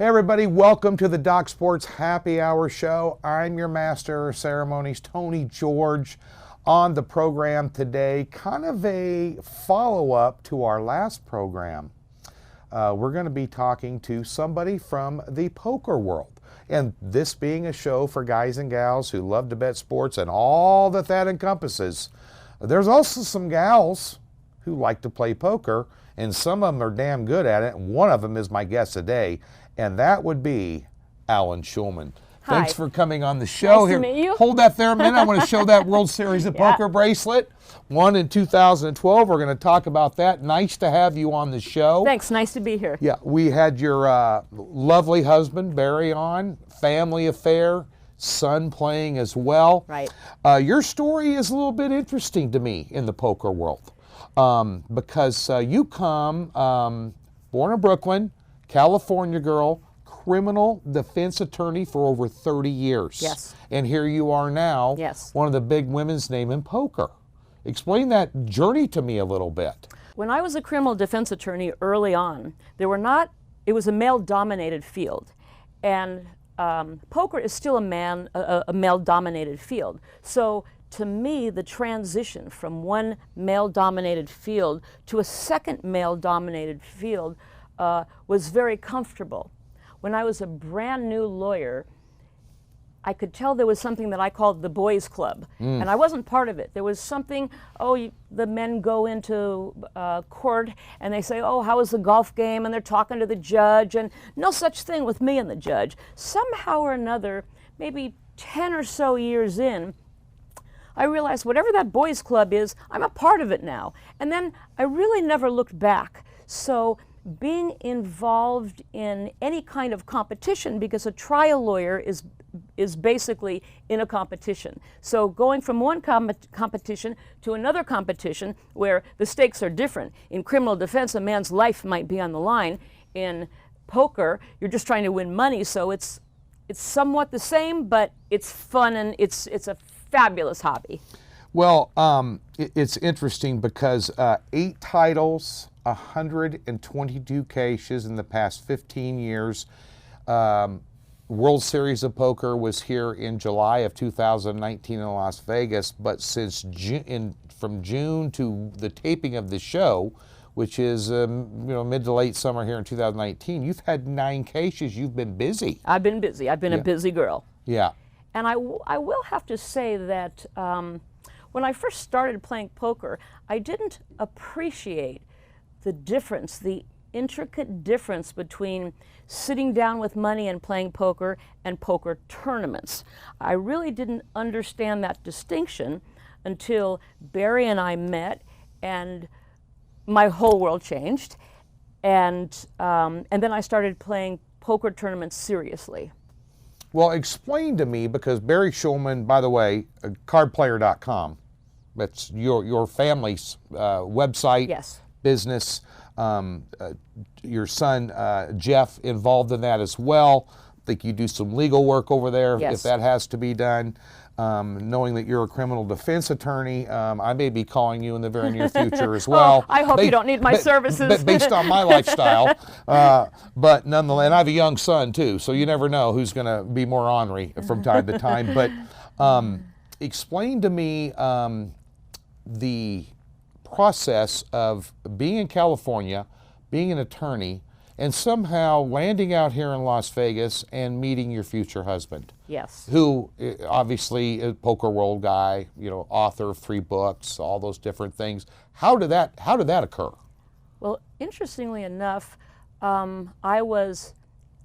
Hey everybody, welcome to the Doc Sports Happy Hour Show. I'm your master of ceremonies, Tony George, on the program today. Kind of a follow-up to our last program. We're going to be talking to somebody from the poker world. And this being a show for guys and gals who love to bet sports and all that that encompasses, there's also some gals who like to play poker, and some of them are damn good at it. One of them is my guest today, and that would be Allyn Shulman. Hi. Thanks for coming on the show. Nice to meet you. Hold that there a minute. I want to show that World Series of Poker bracelet. Won in 2012. We're going to talk about that. Nice to have you on the show. Thanks. Nice to be here. Yeah, we had your lovely husband, Barry, on. Family affair. Son playing as well. Right. Your story is a little bit interesting to me in the poker world because you come, born in Brooklyn, California girl, criminal defense attorney for over 30 years. Yes. And here you are now, Yes. one of the big women's name in poker. Explain that journey to me a little bit. When I was a criminal defense attorney early on, it was a male-dominated field. And poker is still a male-dominated field. So to me, the transition from one male-dominated field to a second male-dominated field was very comfortable. When I was a brand new lawyer, I could tell there was something that I called the boys club, and I wasn't part of it. There was something, the men go into court and they say, how was the golf game? And they're talking to the judge, and no such thing with me and the judge. Somehow or another, maybe 10 or so years in, I realized whatever that boys club is, I'm a part of it now. And then I really never looked back. So being involved in any kind of competition, because a trial lawyer is basically in a competition. So going from one competition to another competition where the stakes are different. In criminal defense, a man's life might be on the line. In poker, you're just trying to win money, so it's somewhat the same, but it's fun and it's a fabulous hobby. Well, It's interesting because 8 titles, 122 cases in the past 15 years. World Series of Poker was here in July of 2019 in Las Vegas, but since from June to the taping of the show, which is mid to late summer here in 2019, you've had 9 cases. You've been busy. I've been busy. I've been a busy girl. Yeah. And I will have to say that when I first started playing poker, I didn't appreciate the difference, the intricate difference between sitting down with money and playing poker and poker tournaments. I really didn't understand that distinction until Barry and I met, and my whole world changed. And then I started playing poker tournaments seriously. Well, explain to me, because Barry Shulman, by the way, cardplayer.com, that's your family's website. Yes. Business. Your son, Jeff, involved in that as well. I think you do some legal work over there. Yes. If that has to be done. Knowing that you're a criminal defense attorney, I may be calling you in the very near future as well. I hope you don't need my services. Based on my lifestyle. But nonetheless, and I have a young son too, so you never know who's going to be more ornery from time to time. But explain to me the process of being in California, being an attorney, and somehow landing out here in Las Vegas and meeting your future husband. Yes. Who obviously a poker world guy, author of 3 books, all those different things. How did that occur? Well, interestingly enough, I was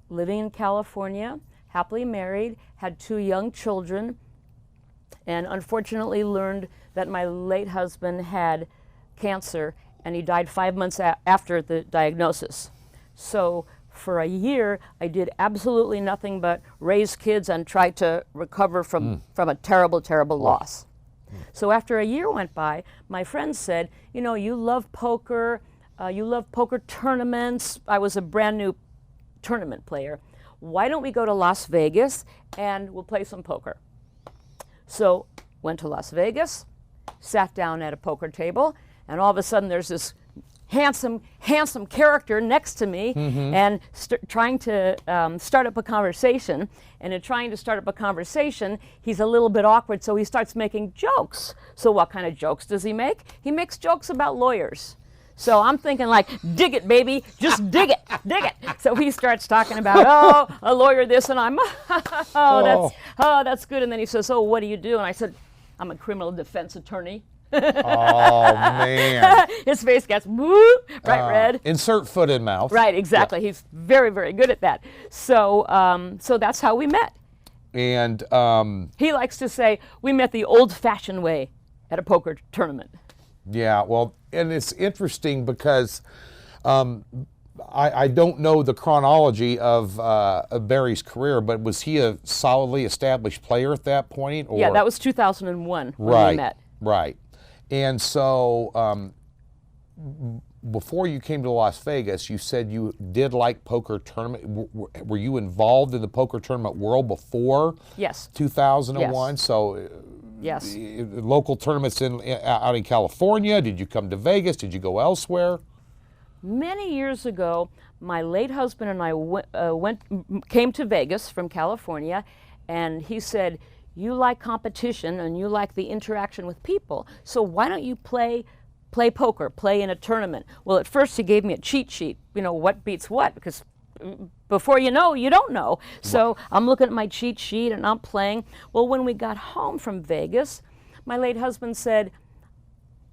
living in California, happily married, had 2 young children, and unfortunately learned that my late husband had cancer, and he died 5 months after the diagnosis. So for a year, I did absolutely nothing but raise kids and try to recover from a terrible, terrible loss. So after a year went by, my friends said, you love poker, you love poker tournaments. I was a brand new tournament player. Why don't we go to Las Vegas and we'll play some poker? So went to Las Vegas, sat down at a poker table, and all of a sudden there's this handsome character next to me and trying to start up a conversation. And in trying to start up a conversation, he's a little bit awkward, so he starts making jokes. So what kind of jokes does he make? He makes jokes about lawyers. So I'm thinking like, dig it, baby, just dig it, dig it. So he starts talking about, oh, a lawyer this, and I'm, that's good. And then he says, oh, what do you do? And I said, I'm a criminal defense attorney. Oh, man. His face gets bright red. Insert foot in mouth. Right, exactly. Yeah. He's very, very good at that. So, so that's how we met. And he likes to say, we met the old-fashioned way at a poker tournament. Yeah, well, and it's interesting because I don't know the chronology of Barry's career, but was he a solidly established player at that point? Or? Yeah, that was 2001 when we met. Right. And so before you came to Las Vegas, you said you did like poker tournament. Were you involved in the poker tournament world before? Yes. 2001? Yes. So yes. Local tournaments out in California. Did you come to Vegas? Did you go elsewhere? Many years ago, my late husband and I came to Vegas from California, and he said, you like competition and you like the interaction with people, so why don't you play poker, play in a tournament? Well, at first he gave me a cheat sheet, what beats what, because before you know, you don't know. So I'm looking at my cheat sheet and I'm playing. Well, when we got home from Vegas, my late husband said,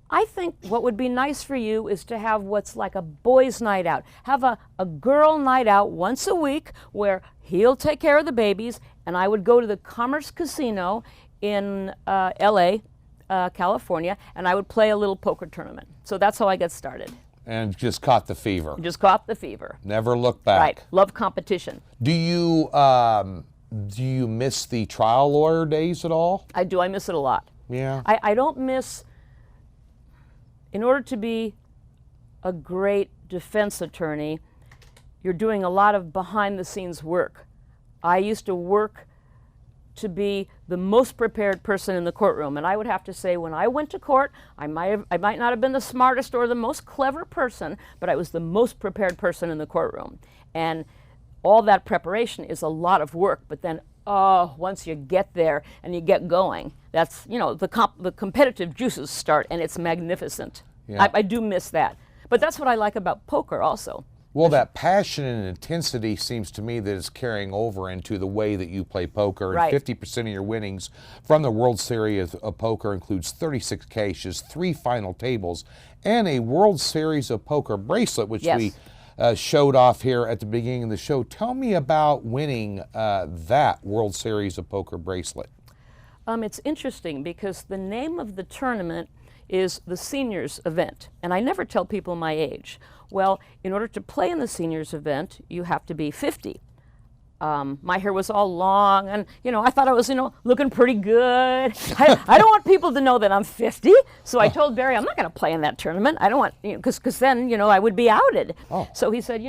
I think what would be nice for you is to have what's like a boys' night out. Have a girl night out once a week where he'll take care of the babies, and I would go to the Commerce Casino in L.A., California, and I would play a little poker tournament. So that's how I got started. And just caught the fever. Just caught the fever. Never looked back. Right. Love competition. Do you miss the trial lawyer days at all? I do. I miss it a lot. Yeah. I don't miss... In order to be a great defense attorney, you're doing a lot of behind-the-scenes work. I used to work to be the most prepared person in the courtroom, and I would have to say when I went to court, I might not have been the smartest or the most clever person, but I was the most prepared person in the courtroom. And all that preparation is a lot of work, but then once you get there and you get going, that's, the competitive juices start, and it's magnificent. Yeah. I do miss that. But that's what I like about poker also. Well, that passion and intensity seems to me that is carrying over into the way that you play poker. Right. And 50% of your winnings from the World Series of Poker includes 36 caches, 3 final tables, and a World Series of Poker bracelet, which yes. we showed off here at the beginning of the show. Tell me about winning that World Series of Poker bracelet. It's interesting because the name of the tournament is the seniors event, and I never tell people my age. Well, in order to play in the seniors event, you have to be 50. My hair was all long, and I thought I was looking pretty good. I don't want people to know that I'm 50, so I told Barry I'm not going to play in that tournament. I don't want, because then I would be outed. Oh. So he said,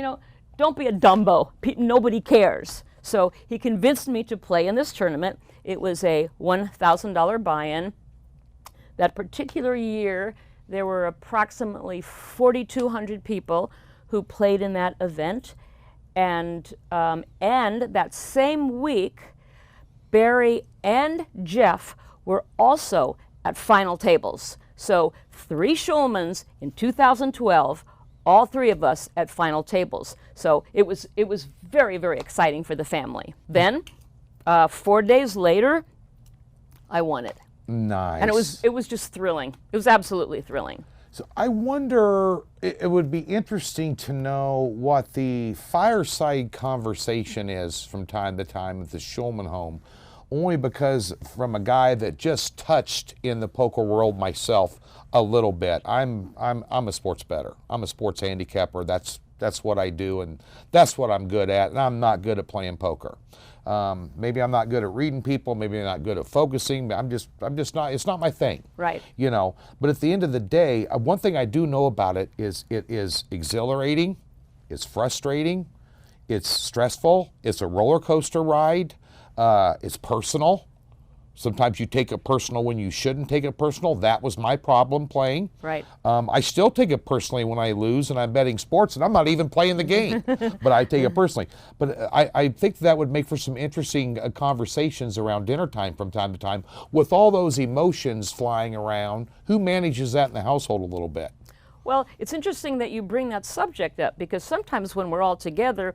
don't be a Dumbo. Nobody cares. So he convinced me to play in this tournament. It was a $1,000 buy-in. That particular year, there were approximately 4,200 people who played in that event. And that same week, Barry and Jeff were also at final tables. So 3 Shulmans in 2012, all 3 of us at final tables. So it was very, very exciting for the family. Then, 4 days later, I won it. Nice. And it was just thrilling. It was absolutely thrilling. So I wonder, it would be interesting to know what the fireside conversation is from time to time at the Shulman home, only because from a guy that just touched in the poker world myself a little bit. I'm a sports bettor. I'm a sports handicapper. That's what I do, and that's what I'm good at. And I'm not good at playing poker. Maybe I'm not good at reading people. Maybe I'm not good at focusing. I'm just not. It's not my thing. Right. But at the end of the day, one thing I do know about it is exhilarating, it's frustrating, it's stressful, it's a roller coaster ride, it's personal. Sometimes you take it personal when you shouldn't take it personal. That was my problem playing. Right. I still take it personally when I lose and I'm betting sports and I'm not even playing the game, but I take it personally. But I think that would make for some interesting conversations around dinner time from time to time. With all those emotions flying around, who manages that in the household a little bit? Well, it's interesting that you bring that subject up, because sometimes when we're all together,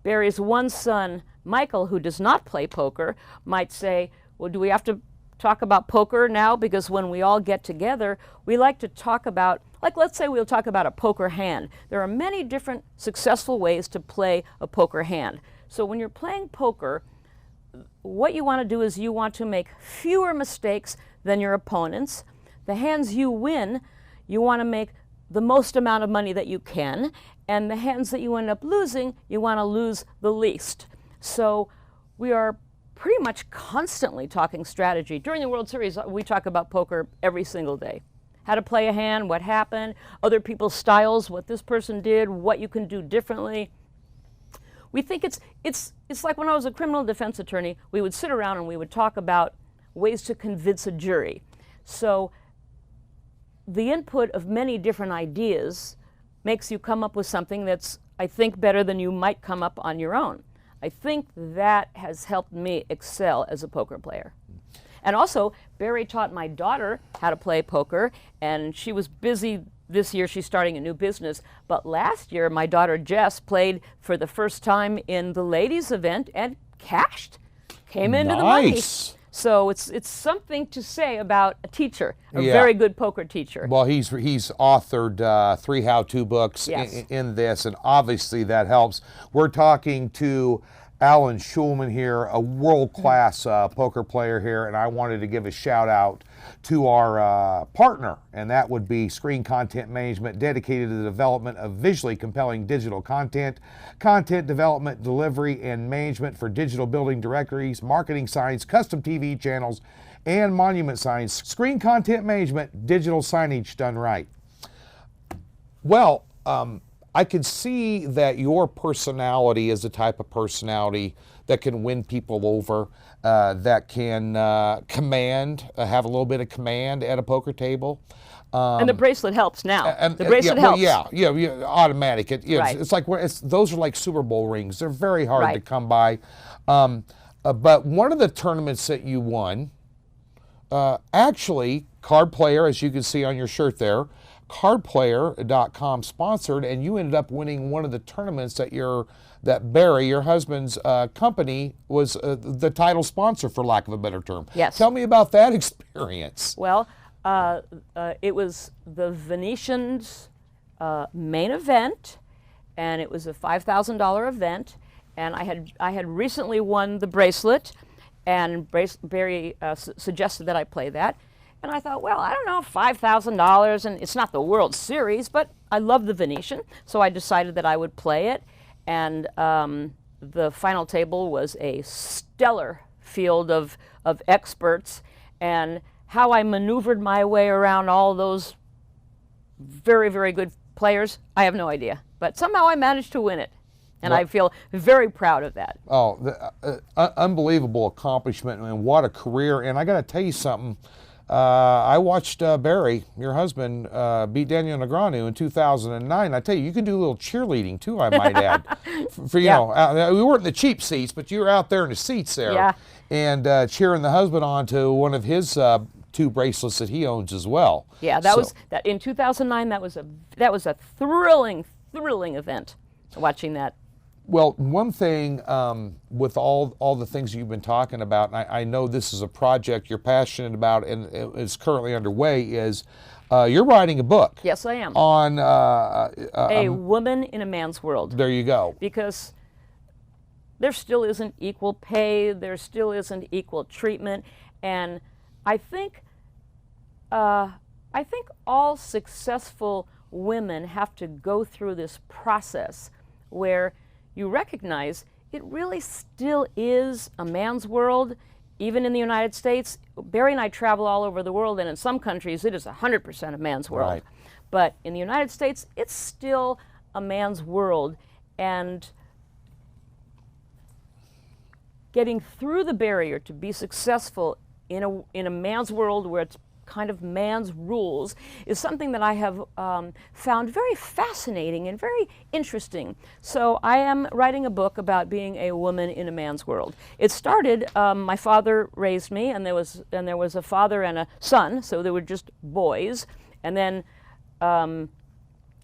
Barry's one son, Michael, who does not play poker, might say, well, do we have to talk about poker now? Because when we all get together, we like to talk about, like, let's say we'll talk about a poker hand. There are many different successful ways to play a poker hand. So when you're playing poker, what you want to do is you want to make fewer mistakes than your opponents. The hands you win, you want to make the most amount of money that you can, and the hands that you end up losing, you want to lose the least. So we are pretty much constantly talking strategy. During the World Series, we talk about poker every single day. How to play a hand, what happened, other people's styles, what this person did, what you can do differently. We think it's like when I was a criminal defense attorney, we would sit around and we would talk about ways to convince a jury. So the input of many different ideas makes you come up with something that's, I think, better than you might come up on your own. I think that has helped me excel as a poker player. And also, Barry taught my daughter how to play poker, and she was busy this year. She's starting a new business. But last year, my daughter Jess played for the first time in the ladies' event and cashed, came into the money. So it's something to say about a teacher, a very good poker teacher. Well, he's authored 3 how-to books in this, and obviously that helps. We're talking to Allyn Shulman here, a world-class poker player here, and I wanted to give a shout-out to our partner, and that would be Screen Content Management, dedicated to the development of visually compelling digital content, content development, delivery, and management for digital building directories, marketing signs, custom TV channels, and monument signs. Screen Content Management, digital signage done right. Well, I could see that your personality is the type of personality that can win people over, that can command, have a little bit of command at a poker table. And the bracelet helps now. The bracelet helps. Yeah, automatic. It's like those are like Super Bowl rings. They're very hard to come by. But one of the tournaments that you won, actually, Card Player, as you can see on your shirt there, cardplayer.com sponsored, and you ended up winning one of the tournaments that Barry, your husband's company, was the title sponsor, for lack of a better term. Yes. Tell me about that experience. Well, it was the Venetian's main event, and it was a $5,000 event, and I had recently won the bracelet, and Barry suggested that I play that. And I thought, well, I don't know, $5,000, and it's not the World Series, but I love the Venetian, so I decided that I would play it. And the final table was a stellar field of experts, and how I maneuvered my way around all those very, very good players, I have no idea. But somehow I managed to win it, and I feel very proud of that. Oh, unbelievable accomplishment, and what a career. And I got to tell you something. I watched Barry, your husband, beat Daniel Negreanu in 2009. I tell you, you can do a little cheerleading too, I might add. You know, we weren't in the cheap seats, but you were out there in the seats there, and cheering the husband on to one of his 2 bracelets that he owns as well. Yeah, that was in 2009. That was a thrilling event. Watching that. Well, one thing with all the things you've been talking about, and I know this is a project you're passionate about and it's currently underway, is you're writing a book. Yes, I am. On a woman in a man's world. There you go. Because there still isn't equal pay, there still isn't equal treatment, and I think all successful women have to go through this process where you recognize it really still is a man's world, even in the United States. Barry and I travel all over the world, and in some countries it is 100% a man's world. Right. But in the United States, it's still a man's world, and getting through the barrier to be successful in a man's world where it's kind of man's rules is something that I have found very fascinating and very interesting. So I am writing a book about being a woman in a man's world. It started, my father raised me, and there was a father and a son, so they were just boys. And then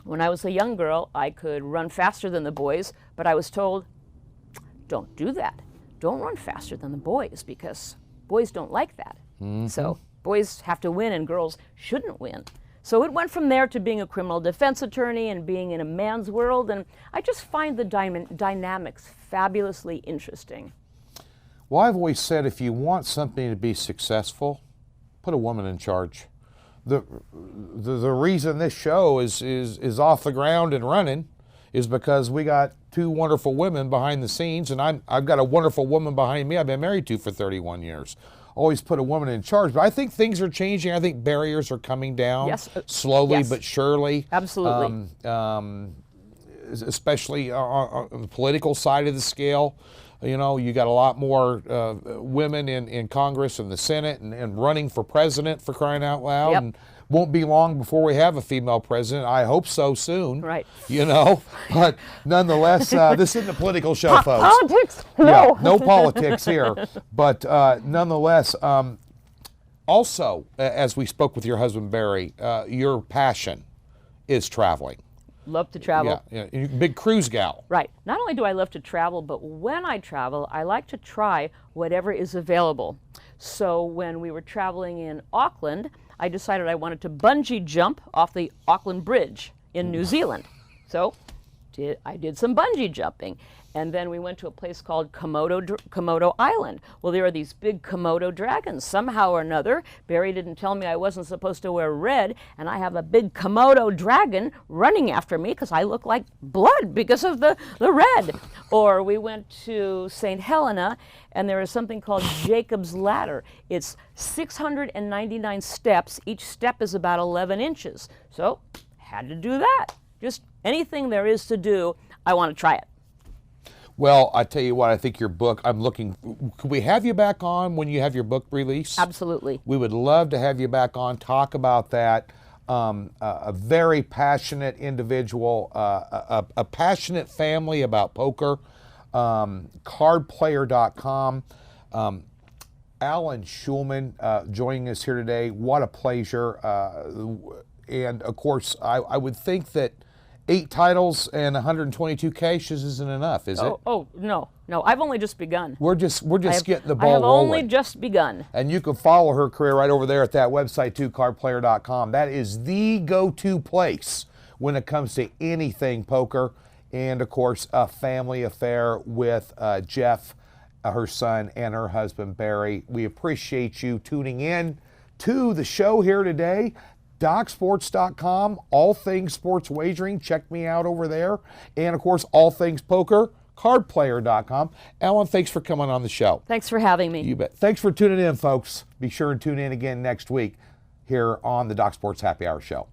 when I was a young girl, I could run faster than the boys, but I was told, don't do that. Don't run faster than the boys, because boys don't like that. So boys have to win and girls shouldn't win. So it went from there to being a criminal defense attorney and being in a man's world, and I just find the dynamics fabulously interesting. Well, I've always said if you want something to be successful, put a woman in charge. The reason this show is off the ground and running is because we got two wonderful women behind the scenes, and I've got a wonderful woman behind me I've been married to for 31 years. Always put a woman in charge, but I think things are changing. I think barriers are coming down, yes, slowly yes, but surely. Absolutely. Especially on the political side of the scale. You know, you got a lot more women in Congress and the Senate and running for president, for crying out loud. Yep. And won't be long before we have a female president. I hope so soon. Right. You know, but nonetheless, this isn't a political show, folks. Politics? No. Yeah, no politics here. But nonetheless, also, as we spoke with your husband, Barry, your passion is traveling. Love to travel. Yeah, yeah, big cruise gal. Right. Not only do I love to travel, but when I travel, I like to try whatever is available. So when we were traveling in Auckland, I decided I wanted to bungee jump off the Auckland Bridge in New Zealand. So I did some bungee jumping. And then we went to a place called Komodo Island. Well, there are these big Komodo dragons. Somehow or another, Barry didn't tell me I wasn't supposed to wear red, and I have a big Komodo dragon running after me because I look like blood because of the red. Or we went to St. Helena, and there is something called Jacob's Ladder. It's 699 steps. Each step is about 11 inches. So, had to do that. Just anything there is to do, I want to try it. Well, I tell you what, I think your book, could we have you back on when you have your book release? Absolutely. We would love to have you back on, talk about that. A very passionate individual, a passionate family about poker, cardplayer.com. Allyn Shulman joining us here today. What a pleasure. And of course, I would think that 8 titles and 122 caches isn't enough, is it? Oh, no. I've only just begun. We're just getting the ball rolling. I have rolling. only just begun. And you can follow her career right over there at that website too, cardplayer.com. That is the go-to place when it comes to anything poker. And of course, a family affair with Jeff, her son, and her husband, Barry. We appreciate you tuning in to the show here today. DocSports.com, all things sports wagering. Check me out over there. And of course, all things poker, cardplayer.com. Allyn, thanks for coming on the show. Thanks for having me. You bet. Thanks for tuning in, folks. Be sure and tune in again next week here on the Doc Sports Happy Hour Show.